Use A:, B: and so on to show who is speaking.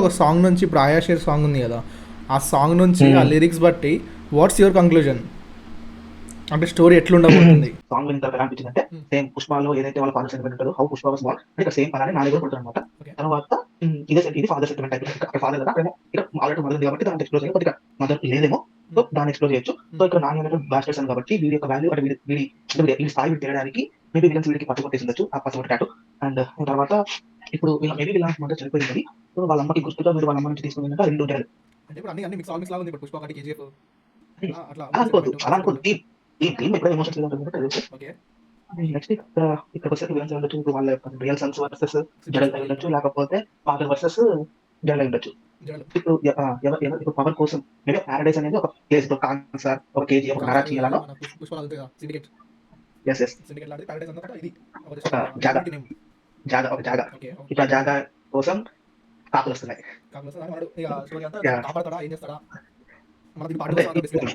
A: ఒక సాంగ్ నుంచి ఇప్పుడు ఆయా షేర్ సాంగ్ ఉంది కదా, ఆ సాంగ్ నుంచి ఆ లిరిక్స్ బట్టి వాట్స్ యువర్ కంక్లూజన్, అంటే స్టోరీ ఎట్లుండబోతుంది?
B: సాంగ్ విన్న తర్వాత ఎలా అనిపించిందంటే సేమ్ పుష్పలో ఏదైతే వాళ్ళ ఫాదర్ సెంటిమెంట్ ఉంటుందో హౌ పుష్ప వాస్ బాన్ ఇక్కడ సేమ్ అలానే నాని కూడా పుడతారు అనమాట.
A: Okay.
B: తర్వాత ఇది ఫాదర్ సెంటిమెంట్ టైప్ అక్కడ ఫాదర్ కదా అక్కడ ఇక్కడ ఆల్రెడీ మదర్ ఉంది కాబట్టి దాన్ని ఎక్స్ప్లోర్ చేయాలి, కొద్దిగా మదర్ లేదేమో సో దాన్ని ఎక్స్ప్లోర్ చేయొచ్చు. సో ఇక్కడ నాని అనేది బ్యాచిలర్స్ అని కాబట్టి వీడి యొక్క వాల్యూ అంటే వీడి స్థాయి వీడి తెలియడానికి మేబీ విలన్స్ వీడికి పట్టు కొట్టేసి ఉండొచ్చు ఆ పచ్చబొట్టు టాటూ. అండ్ తర్వాత ఇప్పుడు మేబీ వీళ్ళ మదర్ చనిపోయింది, సో వాళ్ళ అమ్మకి గుర్తుగా మీరు వాళ్ళ అమ్మ నుంచి తీసుకుని రెండు ఉంటారు.
A: అంటే ఇప్పుడు అన్ని మిక్స్ ఆల్ మిక్స్ లాగా ఉంది ఇప్పుడు పుష్ప ఒకటి కేజీఎఫ్ అట్లా
B: అలా అనుకోవద్దు అలా అనుకోవద్దు ఈ థీమ్ ఎప్పుడైనా ఎమోషన్స్ ఉంటుంది.
A: ఓకే.
B: నెక్స్ట్ ఇక్కడ వచ్చేసరికి విలన్స్ ఉండొచ్చు, ఇప్పుడు వాళ్ళ రియల్ సన్స్ వర్సెస్ జడల్ అయి ఉండొచ్చు, లేకపోతే ఫాదర్ వర్సెస్ జడల్ అయి ఉండొచ్చు. ఇప్పుడు ఇప్పుడు పవర్ కోసం మేబీ పారడైస్ అనేది ఒక ప్లేస్, ఇప్పుడు కాన్సర్ ఒక కేజీ ఒక కరాచీ అలానో
A: Pushpa syndicate
B: S S
A: syndicate లాంటి ప్యారడైస్ అంతా ఇది
B: ఒక జాగా జాగా ఒక జాగా
A: ఓకే.
B: ఇప్పుడు ఆ జాగా కోసం కాపులు వస్తున్నాయి.
A: కాకపోతే వాడు ఇక స్టోరీ అంతా
B: Yeah.
A: కాపాడతాడా ఏం చేస్తాడా, మనకి
B: అంటే
A: పాటు